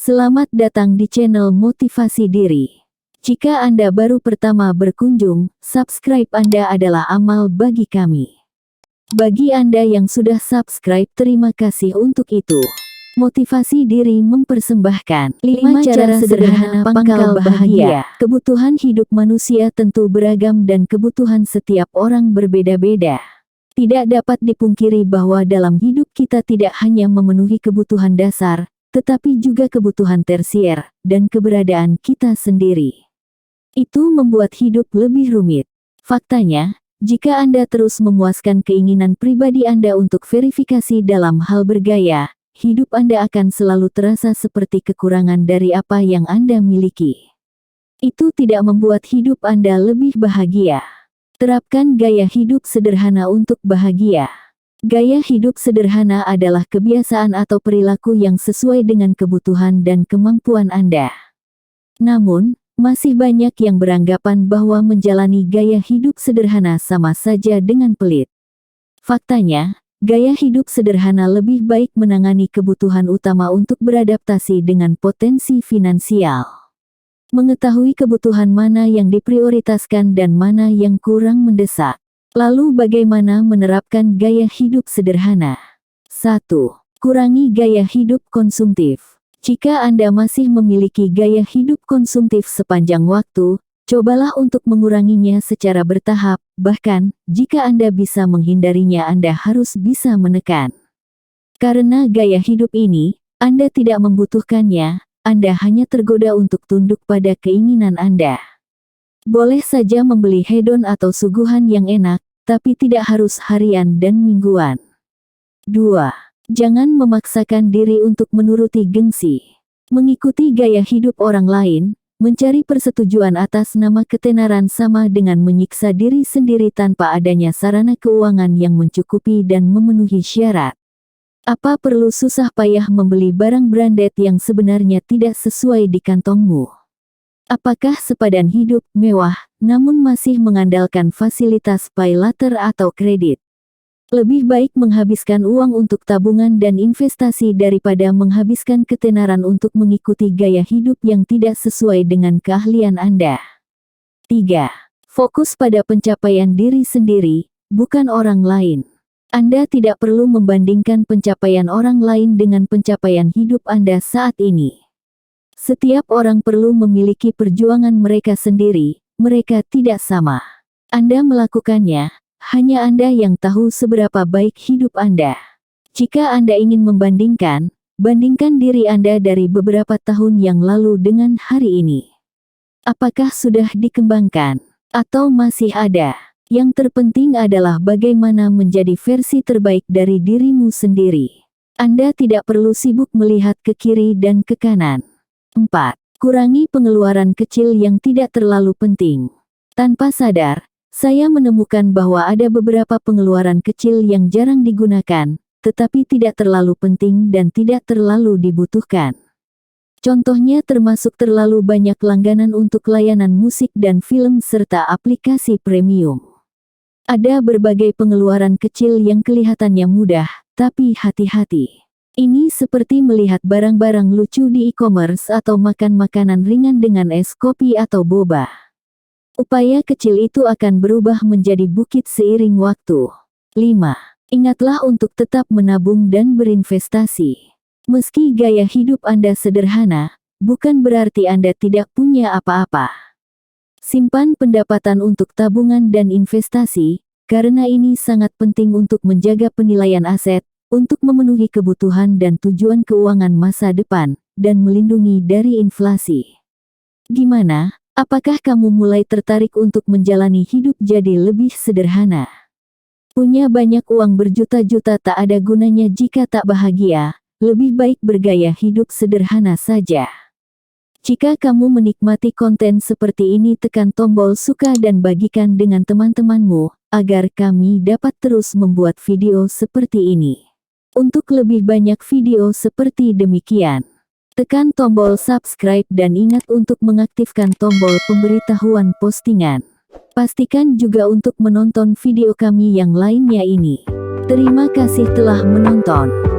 Selamat datang di channel Motivasi Diri. Jika Anda baru pertama berkunjung, subscribe Anda adalah amal bagi kami. Bagi Anda yang sudah subscribe, terima kasih untuk itu. Motivasi Diri mempersembahkan 5 cara sederhana pangkal bahagia. Kebutuhan hidup manusia tentu beragam dan kebutuhan setiap orang berbeda-beda. Tidak dapat dipungkiri bahwa dalam hidup kita tidak hanya memenuhi kebutuhan dasar, tetapi juga kebutuhan tersier dan keberadaan kita sendiri. Itu membuat hidup lebih rumit. Faktanya, jika Anda terus memuaskan keinginan pribadi Anda untuk verifikasi dalam hal bergaya, hidup Anda akan selalu terasa seperti kekurangan dari apa yang Anda miliki. Itu tidak membuat hidup Anda lebih bahagia. Terapkan gaya hidup sederhana untuk bahagia. Gaya hidup sederhana adalah kebiasaan atau perilaku yang sesuai dengan kebutuhan dan kemampuan Anda. Namun, masih banyak yang beranggapan bahwa menjalani gaya hidup sederhana sama saja dengan pelit. Faktanya, gaya hidup sederhana lebih baik menangani kebutuhan utama untuk beradaptasi dengan potensi finansial. Mengetahui kebutuhan mana yang diprioritaskan dan mana yang kurang mendesak. Lalu bagaimana menerapkan gaya hidup sederhana? 1. Kurangi gaya hidup konsumtif. Jika Anda masih memiliki gaya hidup konsumtif sepanjang waktu, cobalah untuk menguranginya secara bertahap, bahkan, jika Anda bisa menghindarinya Anda harus bisa menekan. Karena gaya hidup ini, Anda tidak membutuhkannya, Anda hanya tergoda untuk tunduk pada keinginan Anda. Boleh saja membeli hedon atau suguhan yang enak, tapi tidak harus harian dan mingguan. 2. Jangan memaksakan diri untuk menuruti gengsi. Mengikuti gaya hidup orang lain, mencari persetujuan atas nama ketenaran sama dengan menyiksa diri sendiri tanpa adanya sarana keuangan yang mencukupi dan memenuhi syarat. Apa perlu susah payah membeli barang branded yang sebenarnya tidak sesuai di kantongmu? Apakah sepadan hidup mewah, namun masih mengandalkan fasilitas pay later atau kredit? Lebih baik menghabiskan uang untuk tabungan dan investasi daripada menghabiskan ketenaran untuk mengikuti gaya hidup yang tidak sesuai dengan keahlian Anda. 3. Fokus pada pencapaian diri sendiri, bukan orang lain. Anda tidak perlu membandingkan pencapaian orang lain dengan pencapaian hidup Anda saat ini. Setiap orang perlu memiliki perjuangan mereka sendiri, mereka tidak sama. Anda melakukannya, hanya Anda yang tahu seberapa baik hidup Anda. Jika Anda ingin membandingkan, bandingkan diri Anda dari beberapa tahun yang lalu dengan hari ini. Apakah sudah dikembangkan? Atau masih ada? Yang terpenting adalah bagaimana menjadi versi terbaik dari dirimu sendiri. Anda tidak perlu sibuk melihat ke kiri dan ke kanan. 4. Kurangi pengeluaran kecil yang tidak terlalu penting. Tanpa sadar, saya menemukan bahwa ada beberapa pengeluaran kecil yang jarang digunakan, tetapi tidak terlalu penting dan tidak terlalu dibutuhkan. Contohnya termasuk terlalu banyak langganan untuk layanan musik dan film serta aplikasi premium. Ada berbagai pengeluaran kecil yang kelihatannya mudah, tapi hati-hati. Ini seperti melihat barang-barang lucu di e-commerce atau makan makanan ringan dengan es kopi atau boba. Upaya kecil itu akan berubah menjadi bukit seiring waktu. 5. Ingatlah untuk tetap menabung dan berinvestasi. Meski gaya hidup Anda sederhana, bukan berarti Anda tidak punya apa-apa. Simpan pendapatan untuk tabungan dan investasi, karena ini sangat penting untuk menjaga penilaian aset, untuk memenuhi kebutuhan dan tujuan keuangan masa depan, dan melindungi dari inflasi. Gimana? Apakah kamu mulai tertarik untuk menjalani hidup jadi lebih sederhana? Punya banyak uang berjuta-juta tak ada gunanya jika tak bahagia, lebih baik bergaya hidup sederhana saja. Jika kamu menikmati konten seperti ini, tekan tombol suka dan bagikan dengan teman-temanmu, agar kami dapat terus membuat video seperti ini. Untuk lebih banyak video seperti demikian, tekan tombol subscribe dan ingat untuk mengaktifkan tombol pemberitahuan postingan. Pastikan juga untuk menonton video kami yang lainnya ini. Terima kasih telah menonton.